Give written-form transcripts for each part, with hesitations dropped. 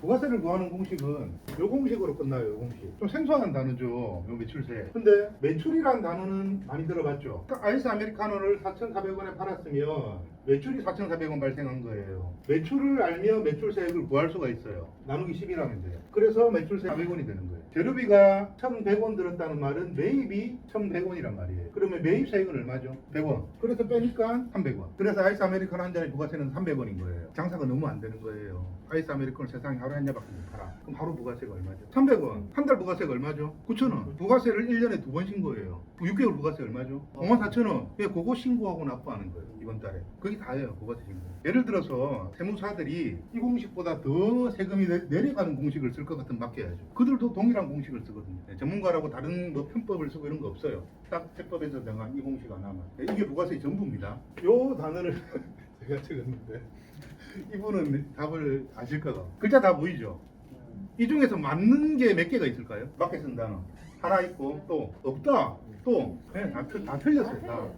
부가세를 구하는 공식은 요 공식으로 끝나요. 요 공식. 좀 생소한 단어죠. 요 매출세. 근데 매출이란 단어는 많이 들어봤죠. 그러니까 아이스 아메리카노를 4,400원에 팔았으면 매출이 4,400원 발생한 거예요. 매출을 알면 매출세액을 구할 수가 있어요. 나누기 10이라면 돼요. 그래서 매출세 400원이 되는 거예요. 재료비가 1,100원 들었다는 말은 매입이 1,100원이란 말이에요. 그러면 매입세액은 얼마죠? 100원. 그래서 빼니까 300원. 그래서 아이스 아메리카노 한 잔의 부가세는 300원인 거예요. 장사가 너무 안 되는 거예요. 아이스 아메리카노 세상에 하루에 한 잔밖에 못 팔아. 그럼 하루 부가세가 얼마죠? 300원. 한 달 부가세가 얼마죠? 9,000원. 부가세를 1년에 2번 신고해요. 6개월 부가세 얼마죠? 54,000원. 그거 신고하고 납부하는 거예요. 이번 달에. 그게 다예요. 부가세 신고. 예를 들어서 세무사들이 이 공식보다 더 세금이 내려가는 공식을 쓸 것 같으면 맡겨야죠. 그들도 동일한 공식을 쓰거든요. 전문가라고 다른 뭐 편법을 쓰고 이런 거 없어요. 딱 세법에서 정한 이 공식 하나만. 이게 부가세의 전부입니다. 요 단어를 제가 적었는데 이분은 답을 아실 거다. 글자 다 보이죠? 이 중에서 맞는 게 몇 개가 있을까요? 맞게 쓴 단어 하나 있고 또 없다 또 네, 다 틀렸어요.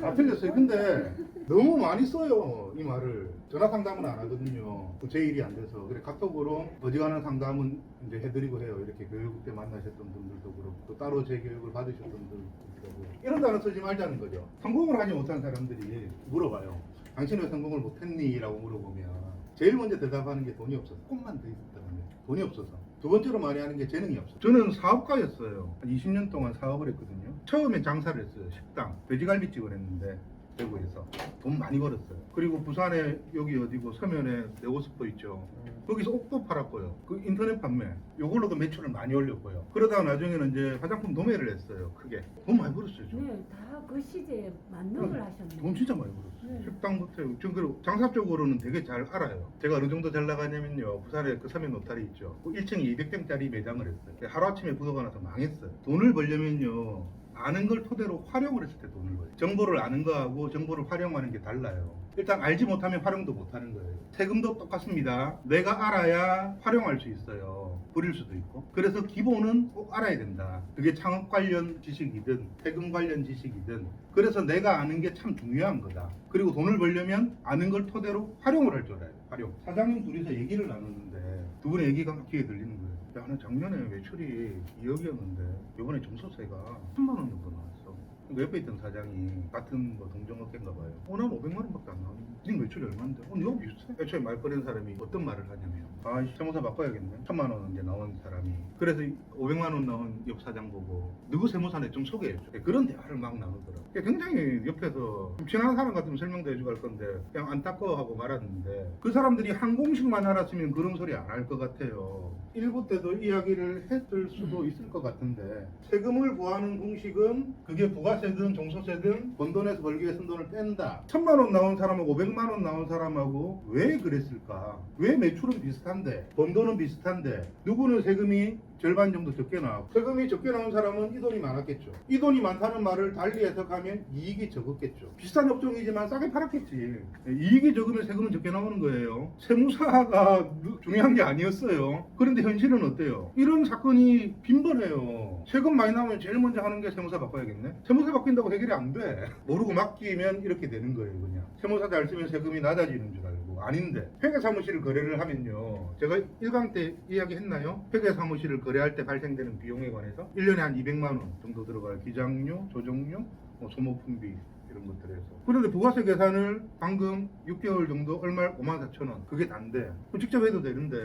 다 틀렸어요. 근데 너무 많이 써요 이 말을. 전화 상담은 안 하거든요. 제 일이 안 돼서. 그래 카톡으로 어지간한 상담은 이제 해드리고 해요. 이렇게 교육 때 만나셨던 분들도 그렇고 또 따로 제 교육을 받으셨던 분들도 그렇고. 이런 단어 쓰지 말자는 거죠. 성공을 하지 못한 사람들이 물어봐요. 당신 왜 성공을 못했니? 라고 물어보면 제일 먼저 대답하는 게 돈이 없어서. 조금만 더 있었다면 돈이 없어서. 두 번째로 많이 하는 게 재능이 없어요. 저는 사업가였어요. 한 20년 동안 사업을 했거든요. 처음에 장사를 했어요. 식당, 돼지갈비집을 했는데 대구에서 돈 많이 벌었어요. 그리고 부산에 여기 어디고 서면에 네오스포 있죠. 거기서 옷도 팔았고요. 그 인터넷 판매 요걸로도 매출을 많이 올렸고요. 그러다가 나중에는 이제 화장품 도매를 했어요. 크게 돈 많이 벌었어요. 저. 네, 다 그 시대에 만능을 하셨네요. 돈 진짜 많이 벌었어요. 네. 식당부터 저 그리고 장사 쪽으로는 되게 잘 알아요. 제가 어느 정도 잘 나가냐면요. 부산에 그 서면 노타리 있죠. 그 1층에 200평짜리 매장을 했어요. 하루아침에 부도가 나서 망했어요. 돈을 벌려면요. 아는 걸 토대로 활용을 했을 때 돈을 벌어요. 정보를 아는 거하고 정보를 활용하는 게 달라요. 일단 알지 못하면 활용도 못하는 거예요. 세금도 똑같습니다. 내가 알아야 활용할 수 있어요. 버릴 수도 있고. 그래서 기본은 꼭 알아야 된다. 그게 창업 관련 지식이든 세금 관련 지식이든. 그래서 내가 아는 게 참 중요한 거다. 그리고 돈을 벌려면 아는 걸 토대로 활용을 할 줄 알아요. 활용. 사장님 둘이서 얘기를 나누는데 두 분의 얘기가 귀에 들리는 거예요. 야, 나는 작년에 매출이 2억이었는데 이번에 종소세가 3만 원 정도 나왔어. 그 옆에 있던 사장이 같은 뭐 동종업계인가 봐요. 난 500만 원밖에 안 나왔는데 네 매출이 얼마인데? 너무 비슷해. 애초에 말 꺼낸 사람이 어떤 말을 하냐면 세무사 바꿔야겠네. 1,000만 원 이제 나온 사람이. 그래서 500만 원 나온 옆 사장 보고 누구 세무사네 좀 소개해줘. 그런 대화를 막 나누더라고. 굉장히 옆에서 좀 친한 사람 같으면 설명도 해주고 할 건데 그냥 안타까워하고 말았는데 그 사람들이 한 공식만 알았으면 그런 소리 안 할 것 같아요. 일부 때도 이야기를 했을 수도 있을 것 같은데 세금을 구하는 공식은 그게 부가세든 종소세든 번 돈에서 벌기 위해 쓴 돈을 뺀다. 1,000만 원 나온 사람하고 500만 원 나온 사람하고 왜 그랬을까? 왜 매출은 비슷한데 번 돈은 비슷한데 누구는 세금이 절반 정도 적게 나왔고 세금이 적게 나온 사람은 이 돈이 많았겠죠. 이 돈이 많다는 말을 달리 해석하면 이익이 적었겠죠. 비싼 업종이지만 싸게 팔았겠지. 이익이 적으면 세금은 적게 나오는 거예요. 세무사가 중요한 게 아니었어요. 그런데 현실은 어때요? 이런 사건이 빈번해요. 세금 많이 나오면 제일 먼저 하는 게 세무사 바꿔야겠네. 세무사 바뀐다고 해결이 안 돼. 모르고 맡기면 이렇게 되는 거예요. 그냥 세무사 잘 쓰면 세금이 낮아지는 줄 알고. 아닌데 회계사무실 거래를 하면요. 제가 1강 때 이야기했나요? 회계사무실을 거래할 때 발생되는 비용에 관해서 1년에 한 200만 원 정도 들어가요. 기장료, 조정료, 소모품비 이런 것들에서. 그런데 부가세 계산을 방금 6개월 정도 얼마 54,000원. 그게 단데 직접 해도 되는데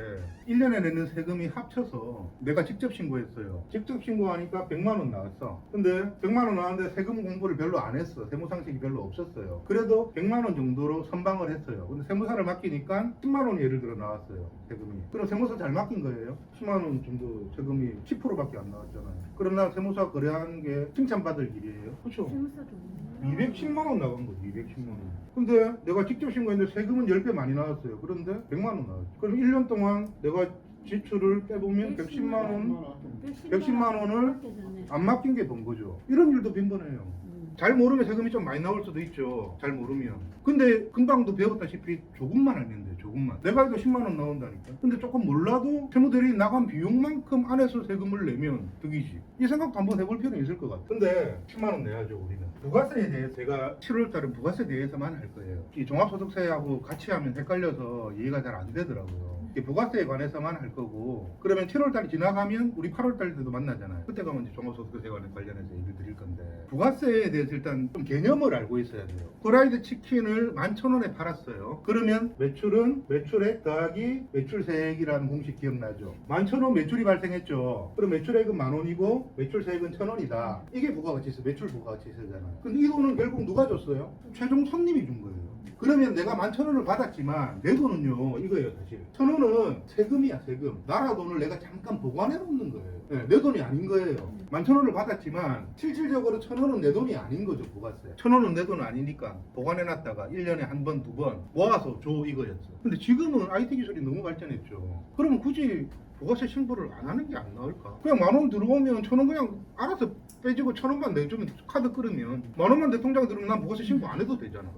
1년에 내는 세금이 합쳐서 내가 직접 신고했어요. 직접 신고하니까 100만 원 나왔어. 근데 100만 원 나왔는데 세금 공부를 별로 안 했어. 세무상식이 별로 없었어요. 그래도 100만 원 정도로 선방을 했어요. 근데 세무사를 맡기니까 10만 원이 예를 들어 나왔어요. 세금이. 그럼 세무사 잘 맡긴 거예요. 10만 원 정도 세금이 10%밖에 안 나왔잖아요. 그럼 난 세무사 거래하는 게 칭찬받을 일이에요. 그렇죠? 세무사도 210만 원 나간 거지. 210만 원. 근데 내가 직접 신고했는데 세금은 10배 많이 나왔어요. 그런데 100만 원 나왔죠. 그럼 1년 동안 내가 지출을 빼보면 110만 원, 110만 원을 안 맡긴 게 본 거죠. 이런 일도 빈번해요. 잘 모르면 세금이 좀 많이 나올 수도 있죠. 잘 모르면. 근데 금방도 배웠다시피 조금만 알면 돼. 조금만. 내가 이거 10만 원 나온다니까. 근데 조금 몰라도 세무들이 나간 비용만큼 안에서 세금을 내면 득이지. 이 생각도 한번 해볼 필요는 있을 것 같아. 근데 10만 원 내야죠 우리는. 부가세에 대해서 제가 7월달은 부가세에 대해서만 할 거예요. 이 종합소득세하고 같이 하면 헷갈려서 이해가 잘 안 되더라고요. 이게 부가세에 관해서만 할 거고, 그러면 7월달이 지나가면 우리 8월달 때도 만나잖아요. 그때 가면 이제 종합소득세 관련해서 얘기를 드릴 건데, 부가세에 대해서 일단 좀 개념을 알고 있어야 돼요. 프라이드 치킨을 11,000원에 팔았어요. 그러면 매출은 매출액 더하기 매출세액이라는 공식 기억나죠? 11,000원 매출이 발생했죠. 그럼 매출액은 10,000원이고 매출세액은 1,000원이다. 이게 부가가치세, 매출 부가가치세잖아요. 근데 이 돈은 결국 누가 줬어요? 최종 손님이 준 거예요. 그러면 내가 11,000원을 받았지만 내 돈은요 이거예요. 사실 1,000원은 세금이야. 세금. 나라 돈을 내가 잠깐 보관해 놓는 거예요. 네, 내 돈이 아닌 거예요. 11,000원을 받았지만 실질적으로 1,000원은 내 돈이 아닌 거죠. 부가세. 1,000원은 내 돈 아니니까 보관해 놨다가 1년에 한 번, 두 번 모아서 줘 이거였어. 근데 지금은 IT 기술이 너무 발전했죠. 그러면 굳이 부가세 신고를 안 하는 게 안 나을까? 그냥 10,000원 들어오면 1,000원 그냥 알아서 빼주고 1,000원만 내주면, 카드 끌으면 10,000원만 내 통장에 들으면 난 부가세 신고 안 해도 되잖아.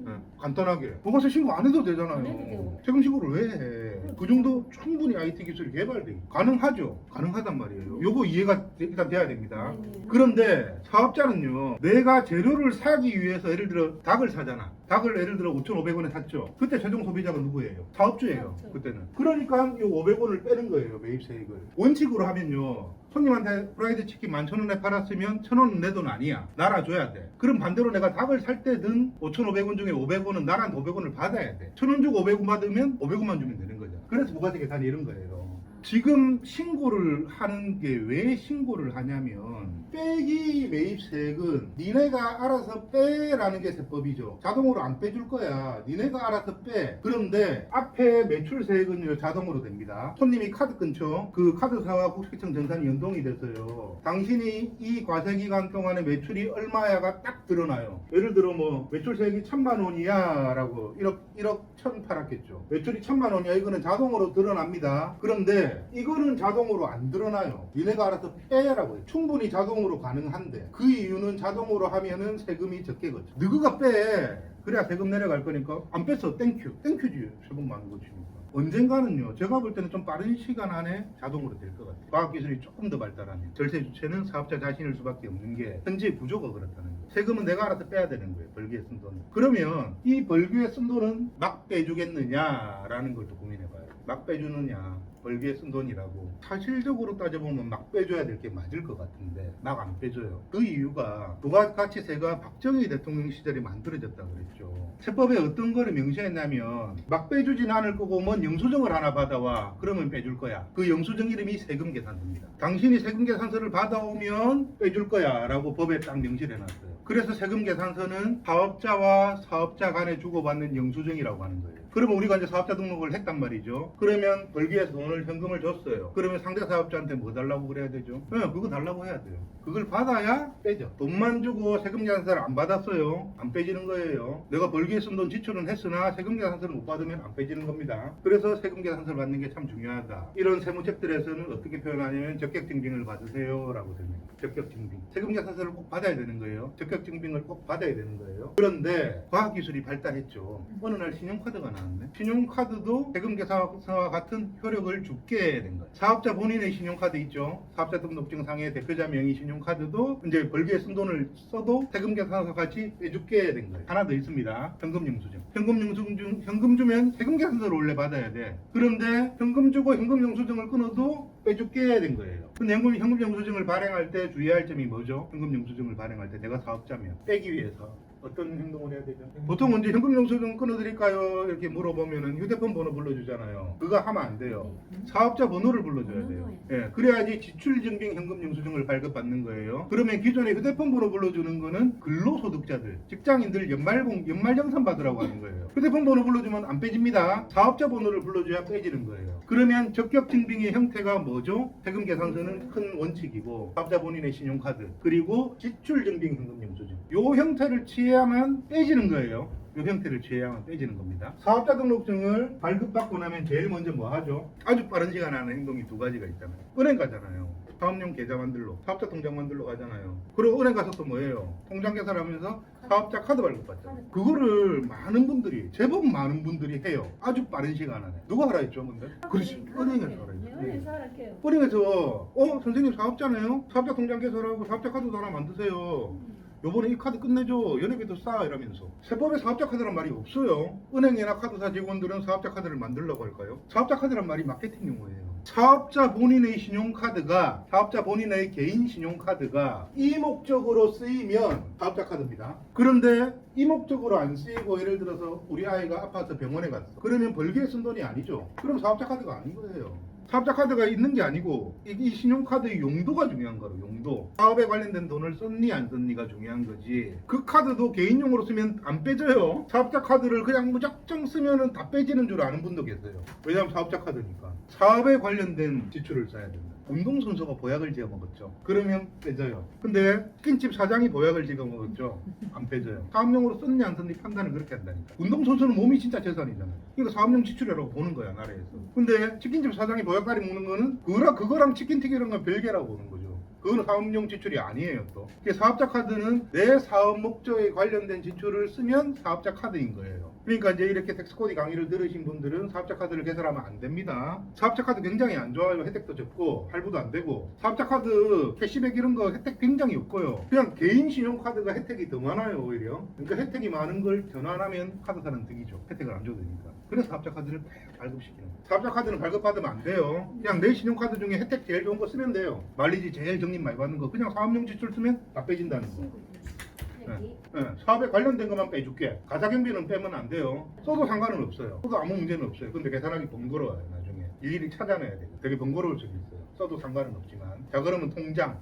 네, 간단하게 부가세 신고 안 해도 안 해도 되잖아요. 되고. 세금 신고를 왜 해? 그 정도 충분히 IT 기술이 개발돼 가능하죠. 가능하단 말이에요. 요거 이해가 일단 돼야 됩니다. 네. 그런데 사업자는요, 내가 재료를 사기 위해서 예를 들어 닭을 사잖아. 닭을 예를 들어 5,500원에 샀죠. 그때 최종 소비자가 누구예요? 사업주예요. 사업주. 그때는. 그러니까 이 500원을 빼는 거예요. 매입세액을. 원칙으로 하면요, 손님한테 프라이드 치킨 11,000원에 팔았으면 1,000원은 내 돈 아니야. 나라 줘야 돼. 그럼 반대로 내가 닭을 살 때든 5,500원 중에 500원은 나란 500원을 받아야 돼. 1,000원 주고 500원 받으면 500원만 주면 되는 거죠. 그래서 부가세 계산이 이런 거예요. 지금 신고를 하는 게 왜 신고를 하냐면, 빼기 매입세액은 니네가 알아서 빼라는 게 세법이죠. 자동으로 안 빼줄 거야. 니네가 알아서 빼. 그런데 앞에 매출세액은요 자동으로 됩니다. 손님이 카드 끊죠. 그 카드사와 국세청 정산이 연동이 됐어요. 당신이 이 과세기간 동안의 매출이 얼마야가 딱 드러나요. 예를 들어 뭐 매출세액이 1,000만 원이야 라고 1억 1,000 팔았겠죠. 매출이 1,000만 원이야. 이거는 자동으로 드러납니다. 그런데 이거는 자동으로 안 드러나요. 니네가 알아서 빼라고 해요. 충분히 자동으로 가능한데, 그 이유는 자동으로 하면은 세금이 적게 걷죠. 너가 빼. 그래야 세금 내려갈 거니까. 안 뺐어. 땡큐. 땡큐지. 세금 많은 거치니까. 언젠가는요, 제가 볼 때는 좀 빠른 시간 안에 자동으로 될 것 같아요. 과학기술이 조금 더 발달하면. 절세 주체는 사업자 자신일 수밖에 없는 게 현재 구조가 그렇다는 거예요. 세금은 내가 알아서 빼야 되는 거예요. 벌기에 쓴 돈. 그러면 이 벌기에 쓴 돈은 막 빼주겠느냐라는 걸 또 고민해봐요. 막 빼주느냐, 벌기에 쓴 돈이라고. 사실적으로 따져보면 막 빼줘야 될 게 맞을 것 같은데 막 안 빼줘요. 그 이유가 부가가치세가 박정희 대통령 시절에 만들어졌다고 그랬죠. 세법에 어떤 거를 명시했냐면, 막 빼주진 않을 거고 뭔 영수증을 하나 받아와. 그러면 빼줄 거야. 그 영수증 이름이 세금계산서입니다. 당신이 세금계산서를 받아오면 빼줄 거야 라고 법에 딱 명시를 해놨어요. 그래서 세금계산서는 사업자와 사업자 간에 주고받는 영수증이라고 하는 거예요. 그러면 우리가 이제 사업자 등록을 했단 말이죠. 그러면 벌기에서 돈을 현금을 줬어요. 그러면 상대 사업자한테 뭐 달라고 그래야 되죠? 네, 그거 달라고 해야 돼요. 그걸 받아야 빼죠. 돈만 주고 세금계산서를 안 받았어요. 안 빼지는 거예요. 내가 벌기에 쓴 돈 지출은 했으나 세금계산서를 못 받으면 안 빼지는 겁니다. 그래서 세금계산서를 받는 게 참 중요하다. 이런 세무책들에서는 어떻게 표현하냐면 적격증빙을 받으세요 라고 설명해요. 적격증빙. 세금계산서를 꼭 받아야 되는 거예요. 적격증빙을 꼭 받아야 되는 거예요. 그런데 과학기술이 발달했죠. 어느 날 신용카드가 나왔네. 신용카드도 세금계산서와 같은 효력을 주게 된 거예요. 사업자 본인의 신용카드 있죠. 사업자 등록증상의 대표자 명의 신용카드도 이제 벌기에 쓴 돈을 써도 세금계산서 같이 빼주게 된 거예요. 하나 더 있습니다. 현금영수증. 현금 주면 세금계산서를 원래 받아야 돼. 그런데 현금 주고 현금영수증을 끊어도 빼주게 된 거예요. 근데 현금영수증을 발행할 때 주의할 점이 뭐죠? 현금영수증을 발행할 때 내가 사업자면 빼기 위해서 어떤 행동을 해야 되죠? 보통 이제 현금영수증 끊어드릴까요? 이렇게 물어보면은 휴대폰 번호 불러주잖아요. 그거 하면 안 돼요. 사업자 번호를 불러줘야 돼요. 예, 그래야지 지출증빙 현금영수증을 발급받는 거예요. 그러면 기존에 휴대폰 번호 불러주는 거는 근로소득자들, 직장인들 연말정산 받으라고 하는 거예요. 휴대폰 번호 불러주면 안 빼집니다. 사업자 번호를 불러줘야 빼지는 거예요. 그러면 적격증빙의 형태가 뭐죠? 세금계산서는 큰 원칙이고, 사업자 본인의 신용카드, 그리고 지출증빙 현금영수증. 요 형태를 취해야만 빼지는 거예요. 이 형태를 취해야만 빼지는 겁니다. 사업자 등록증을 발급받고 나면 제일 먼저 뭐 하죠? 아주 빠른 시간에 하는 행동이 두 가지가 있잖아요. 은행 가잖아요. 사업용 계좌 만들러, 사업자 통장 만들러 가잖아요. 그리고 은행 가서 또 뭐예요? 통장 계산하면서 사업자 카드 발급받잖아요. 그거를 많은 분들이, 제법 많은 분들이 해요. 아주 빠른 시간 안에. 누가 하라 했죠, 근데? 그렇지, 은행에서 하라 했죠. 은행에서 할게요. 은행에서 선생님 사업자네요? 사업자 통장 개설하고 사업자 카드도 하나 만드세요. 요번에 이 카드 끝내줘. 연회비도 싸. 이러면서. 세법에 사업자 카드란 말이 없어요. 은행이나 카드사 직원들은 사업자 카드를 만들려고 할까요? 사업자 카드란 말이 마케팅 용어예요. 사업자 본인의 신용카드가, 사업자 본인의 개인 신용카드가 이 목적으로 쓰이면 사업자 카드입니다. 그런데 이 목적으로 안 쓰이고 예를 들어서 우리 아이가 아파서 병원에 갔어. 그러면 벌기에 쓴 돈이 아니죠. 그럼 사업자 카드가 아닌 거예요. 사업자 카드가 있는 게 아니고 이 신용카드의 용도가 중요한 거로, 용도. 사업에 관련된 돈을 썼니 안 썼니가 중요한 거지. 그 카드도 개인용으로 쓰면 안 빼져요. 사업자 카드를 그냥 무작정 쓰면은 다 빼지는 줄 아는 분도 계세요. 왜냐하면 사업자 카드니까. 사업에 관련된 지출을 써야 된다. 운동선수가 보약을 지어 먹었죠. 그러면 빼져요. 근데 치킨집 사장이 보약을 지어 먹었죠. 안 빼져요. 사업용으로 썼니 안 썼니 판단을 그렇게 한다니까. 운동선수는 몸이 진짜 재산이잖아요. 그러니까 사업용 지출이라고 보는 거야, 나라에서. 근데 치킨집 사장이 보약가리 먹는 거는 그거랑 치킨튀기 이런 건 별개라고 보는 거죠. 그건 사업용 지출이 아니에요. 또 사업자 카드는 내 사업 목적에 관련된 지출을 쓰면 사업자 카드인 거예요. 그러니까 이제 이렇게 텍스코디 강의를 들으신 분들은 사업자 카드를 개설하면 안 됩니다. 사업자 카드 굉장히 안 좋아요. 혜택도 적고 할부도 안 되고. 사업자 카드 캐시백 이런 거 혜택 굉장히 없고요. 그냥 개인 신용카드가 혜택이 더 많아요, 오히려. 그러니까 혜택이 많은 걸 전환하면 카드사는 득이죠. 혜택을 안 줘도 되니까. 그래서 사업자 카드를 발급시키는 거예요. 사업자 카드는 발급받으면 안 돼요. 그냥 내 신용카드 중에 혜택 제일 좋은 거 쓰면 돼요. 마일리지 제일 적립 많이 받는 거 그냥 사업용 지출 쓰면 다 빼진다는 거. 네, 사업에 관련된 것만 빼줄게. 가사경비는 빼면 안 돼요. 써도 상관은 없어요. 써도 아무 문제는 없어요. 근데 계산하기 번거로워요. 나중에 일일이 찾아내야 돼요. 되게 번거로울 수도 있어요. 써도 상관은 없지만. 자, 그러면 통장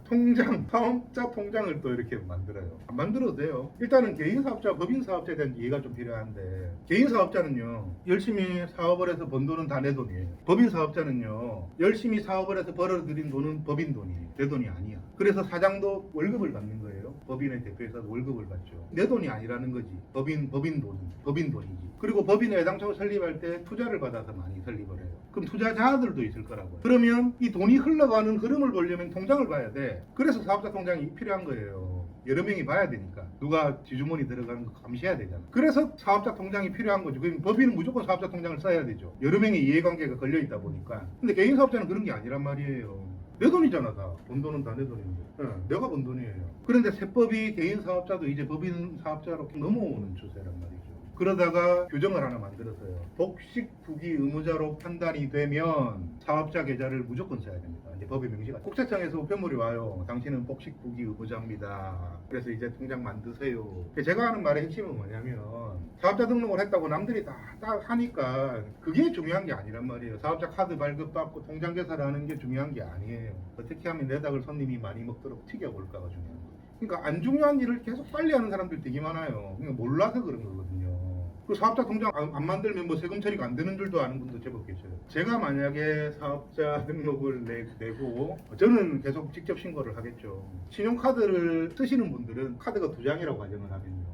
사업자 통장을 또 이렇게 만들어요. 안 만들어도 돼요. 일단은 개인 사업자, 법인 사업자에 대한 이해가 좀 필요한데, 개인 사업자는요 열심히 사업을 해서 번 돈은 다 내 돈이에요. 법인 사업자는요 열심히 사업을 해서 벌어들인 돈은 법인 돈이에요. 내 돈이 아니야. 그래서 사장도 월급을 받는 거예요. 법인의 대표이사도 월급을 받죠. 내 돈이 아니라는 거지. 법인 돈이지. 그리고 법인을 애당초 설립할 때 투자를 받아서 많이 설립을 해요. 그럼 투자자들도 있을 거라고요. 그러면 이 돈이 흘러가는 흐름을 보려면 통장을 봐야 돼. 그래서 사업자 통장이 필요한 거예요. 여러 명이 봐야 되니까. 누가 지주머니 들어가는 거 감시해야 되잖아. 그래서 사업자 통장이 필요한 거죠. 그럼 법인은 무조건 사업자 통장을 써야 되죠. 여러 명의 이해관계가 걸려 있다 보니까. 근데 개인 사업자는 그런 게 아니란 말이에요. 내 돈이잖아. 다 번 돈은 다 내 돈인데. 내가 번 돈이에요. 그런데 세법이 개인 사업자도 이제 법인 사업자로 넘어오는 추세란 말이죠. 그러다가 규정을 하나 만들었어요. 복식 부기 의무자로 판단이 되면 사업자 계좌를 무조건 써야 됩니다. 이제 법의 명시가 국세청에서 우편물이 와요. 당신은 복식 부기 의무자입니다. 그래서 이제 통장 만드세요. 제가 하는 말의 핵심은 뭐냐면 사업자 등록을 했다고 남들이 다 하니까 그게 중요한 게 아니란 말이에요. 사업자 카드 발급받고 통장 개설하는 게 중요한 게 아니에요. 어떻게 하면 내 닭을 손님이 많이 먹도록 튀겨볼까가 중요한 거예요. 그러니까 안 중요한 일을 계속 빨리 하는 사람들 되게 많아요. 그러니까 몰라서 그런 거거든요. 그 사업자 통장 안 만들면 뭐 세금 처리가 안 되는 줄도 아는 분도 제법 계셔요. 제가 만약에 사업자 등록을 내고 저는 계속 직접 신고를 하겠죠. 신용카드를 쓰시는 분들은 카드가 두 장이라고 가정을 하면요.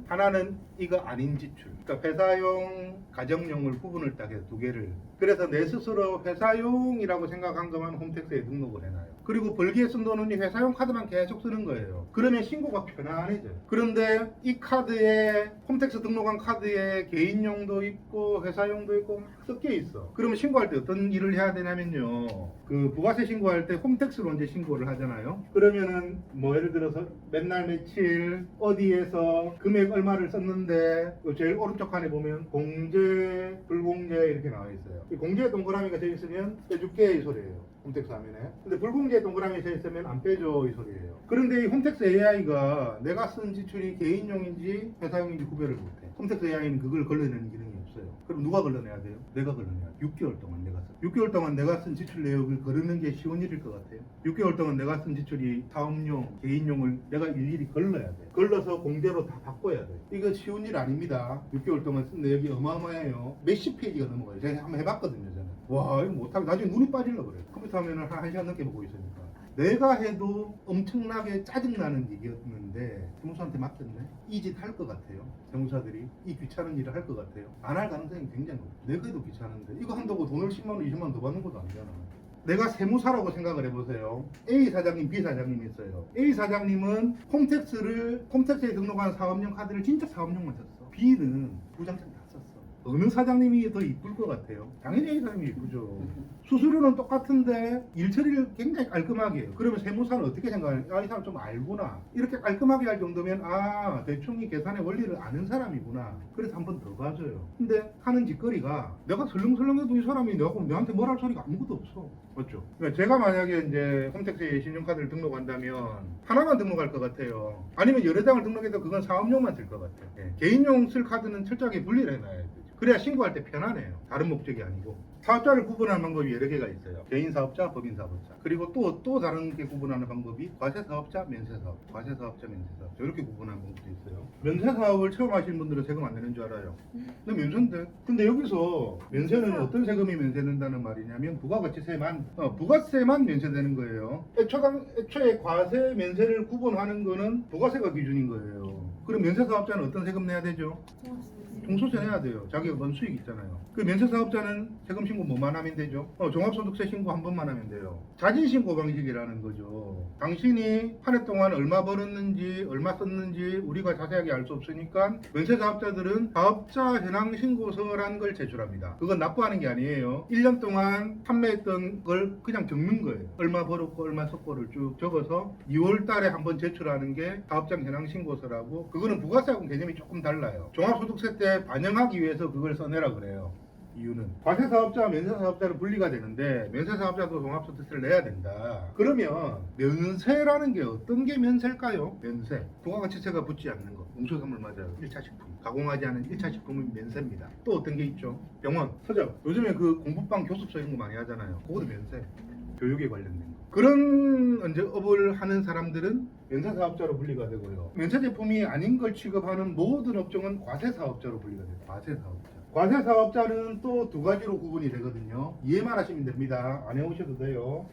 하나는 이거 아닌 지출. 그러니까 회사용, 가정용을 구분을 딱 해서 두 개를. 그래서 내 스스로 회사용이라고 생각한 것만 홈택스에 등록을 해놔요. 그리고 벌기에 쓴 돈은 이 회사용 카드만 계속 쓰는 거예요. 그러면 신고가 편안해져요. 그런데 이 카드에 홈택스 등록한 카드에 개인용도 있고 회사용도 있고 막 섞여 있어. 그러면 신고할 때 어떤 일을 해야 되냐면요. 그 부가세 신고할 때 홈택스로 이제 신고를 하잖아요. 그러면은 뭐 예를 들어서 맨날 며칠 어디에서 금액 얼마를 썼는데 제일 오른쪽 칸에 보면 공제, 불공제 이렇게 나와 있어요. 이 공제 동그라미가 되어 있으면 빼줄게 이 소리예요. 홈택스 화면에. 근데 불공제 동그라미 되어 있으면 안 빼줘 이 소리예요. 그런데 이 홈택스 AI가 내가 쓴 지출이 개인용인지 회사용인지 구별을 못해. 홈택스 AI는 그걸 걸러내는 기능이 없어요. 그럼 누가 걸러내야 돼요? 내가 걸러내야 돼요. 6개월 동안 내가 쓴. 6개월 동안 내가 쓴 지출 내역을 걸르는 게 쉬운 일일 것 같아요. 6개월 동안 내가 쓴 지출이 사업용, 개인용을 내가 일일이 걸러야 돼. 걸러서 공제로 다 바꿔야 돼. 이거 쉬운 일 아닙니다. 6개월 동안 쓴 내역이 어마어마해요. 몇십 페이지가 넘어가요. 제가 한번 해봤거든요. 저는. 와 이거 못하고 나중에 눈이 빠지려고 그래요. 컴퓨터 화면을 한 시간 넘게 보고 있으니까. 내가 해도 엄청나게 짜증나는 일이었는데 세무사한테 맡겼네? 이 짓 할 것 같아요. 세무사들이 이 귀찮은 일을 할 것 같아요. 안 할 가능성이 굉장히 높아요. 내가 해도 귀찮은데 이거 한다고 돈을 10만 원, 20만 원 더 받는 것도 아니잖아. 내가 세무사라고 생각을 해보세요. A 사장님, B 사장님이 있어요. A 사장님은 홈택스에 등록한 사업용 카드를 진짜 사업용만 썼어. B는 두 장짜리 다 썼어. 어느 사장님이 더 이쁠 것 같아요? 당연히 이 사람이 이쁘죠. 수수료는 똑같은데 일 처리를 굉장히 깔끔하게 해요. 그러면 세무사는 어떻게 생각해요? 아, 이 사람 좀 알구나. 이렇게 깔끔하게 할 정도면 아, 대충 이 계산의 원리를 아는 사람이구나. 그래서 한 번 더 가줘요. 근데 하는 짓거리가 내가 설렁설렁해도 이 사람이 내한테 뭘 할 소리가 아무것도 없어. 맞죠? 그러니까 제가 만약에 이제 홈택스에 신용카드를 등록한다면 하나만 등록할 것 같아요. 아니면 여러 장을 등록해서 그건 사업용만 쓸 것 같아요. 예. 개인용 쓸 카드는 철저하게 분리를 해놔야 되죠. 그래야 신고할 때 편하네요. 다른 목적이 아니고. 사업자를 구분하는 방법이 여러 개가 있어요. 개인 사업자, 법인 사업자. 그리고 또 다른 게 구분하는 방법이 과세 사업자, 면세 사업. 과세 사업자, 면세 사업자. 이렇게 구분하는 방법도 있어요. 면세 사업을 처음 하시는 분들은 세금 안 내는 줄 알아요. 근데 면세인데. 근데 여기서 면세는 어떤 세금이 면세된다는 말이냐면 부가세만 면세되는 거예요. 애초에 과세, 면세를 구분하는 거는 부가세가 기준인 거예요. 그럼 면세 사업자는 어떤 세금 내야 되죠? 종소세 내야 돼요. 자기가 번 수익 있잖아요. 그 면세 사업자는 세금 신고 뭐만 하면 되죠? 종합소득세 신고 한 번만 하면 돼요. 자진신고 방식이라는 거죠. 당신이 한 해 동안 얼마 벌었는지 얼마 썼는지 우리가 자세하게 알 수 없으니까 면세 사업자들은 사업자 현황 신고서라는 걸 제출합니다. 그건 납부하는 게 아니에요. 1년 동안 판매했던 걸 그냥 적는 거예요. 얼마 벌었고 얼마 썼고를 쭉 적어서 2월 달에 한번 제출하는 게 사업장 현황 신고서라고, 그거는 부가세하고 개념이 조금 달라요. 종합소득세 때 반영하기 위해서 그걸 써내라 그래요. 이유는 과세사업자와 면세사업자로 분리가 되는데 면세사업자도 종합소득세를 내야 된다. 그러면 면세라는 게 어떤 게 면세일까요? 면세, 부가가치세가 붙지 않는 거, 공수선물 맞아요. 1차 식품, 가공하지 않은 1차 식품은 면세입니다. 또 어떤 게 있죠? 병원, 서점, 요즘에 그 공부방 교습서 이런 거 많이 하잖아요. 그것도 면세, 교육에 관련된 거. 그런 이제 업을 하는 사람들은 면세사업자로 분리가 되고요. 면세 제품이 아닌 걸 취급하는 모든 업종은 과세사업자로 분리가 돼요. 과세사업자. 과세사업자는 또 두 가지로 구분이 되거든요. 이해만 하시면 됩니다. 안 해오셔도 돼요.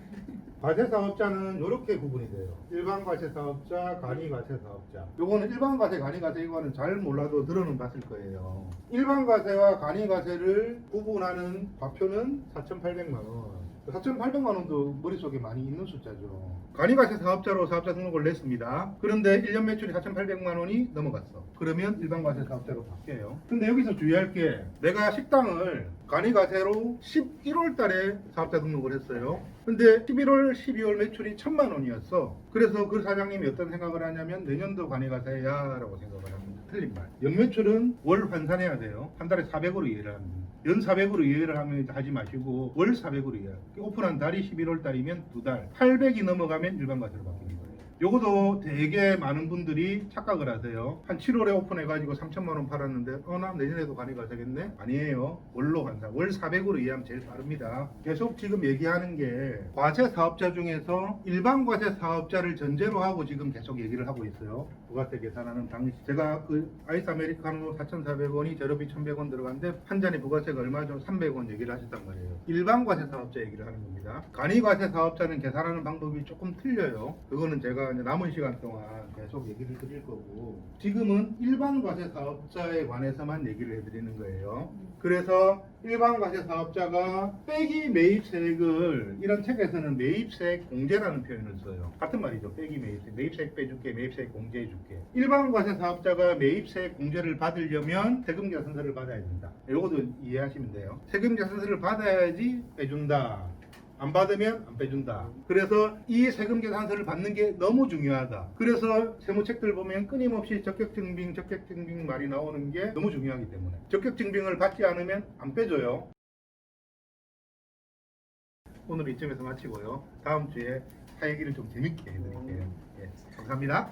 과세사업자는 이렇게 구분이 돼요. 일반과세사업자, 간이과세사업자. 요거는 일반과세, 간이과세 이거는 잘 몰라도 들어는 봤을 거예요. 일반과세와 간이과세를 구분하는 과표는 4,800만 원. 4,800만 원도 머릿속에 많이 있는 숫자죠. 간이과세 사업자로 사업자 등록을 냈습니다. 그런데 1년 매출이 4,800만 원이 넘어갔어. 그러면 일반과세 사업자로 바뀌어요. 근데 여기서 주의할 게, 내가 식당을 간이과세로 11월 달에 사업자 등록을 했어요. 근데 11월, 12월 매출이 1,000만 원이었어. 그래서 그 사장님이 어떤 생각을 하냐면 내년도 간이과세야 라고 생각을 합니다. 틀린 말. 연매출은 월 환산해야 돼요. 한 달에 400으로 이해를 합니다. 연 400으로 이해를 하지 마시고 월 400으로 이해해요. 오픈한 달이 11월 달이면 2달. 800이 넘어가면 일반과세로 바뀌는 거예요. 요것도 되게 많은 분들이 착각을 하세요. 한 7월에 오픈해가지고 3,000만 원 팔았는데 나 내년에도 간이과세겠네? 아니에요. 월로 환산. 월 400으로 이해하면 제일 빠릅니다. 계속 지금 얘기하는 게 과세 사업자 중에서 일반 과세 사업자를 전제로 하고 지금 계속 얘기를 하고 있어요. 부가세 계산하는 당시 제가 그 아이스 아메리카노 4,400원이 재료비 1,100원 들어갔는데 한 잔에 부가세가 얼마죠? 300원 얘기를 하셨단 말이에요. 일반 과세 사업자 얘기를 하는 겁니다. 간이과세 사업자는 계산하는 방법이 조금 틀려요. 그거는 제가 이제 남은 시간 동안 계속 얘기를 드릴 거고, 지금은 일반 과세 사업자에 관해서만 얘기를 해드리는 거예요. 그래서 일반 과세 사업자가 빼기 매입세액을, 이런 책에서는 매입세액 공제라는 표현을 써요. 같은 말이죠. 빼기 매입세액. 매입세액 빼줄게, 매입세액 공제해줄게. 일반 과세 사업자가 매입세액 공제를 받으려면 세금계산서를 받아야 된다. 이것도 이해하시면 돼요. 세금계산서를 받아야지 빼준다. 안 받으면 안 빼준다. 그래서 이 세금계산서를 받는 게 너무 중요하다. 그래서 세무책들 보면 끊임없이 적격증빙 말이 나오는 게 너무 중요하기 때문에 적격증빙을 받지 않으면 안 빼줘요. 오늘 이쯤에서 마치고요. 다음 주에 사 얘기를 좀 재밌게 해드릴게요. 예, 감사합니다.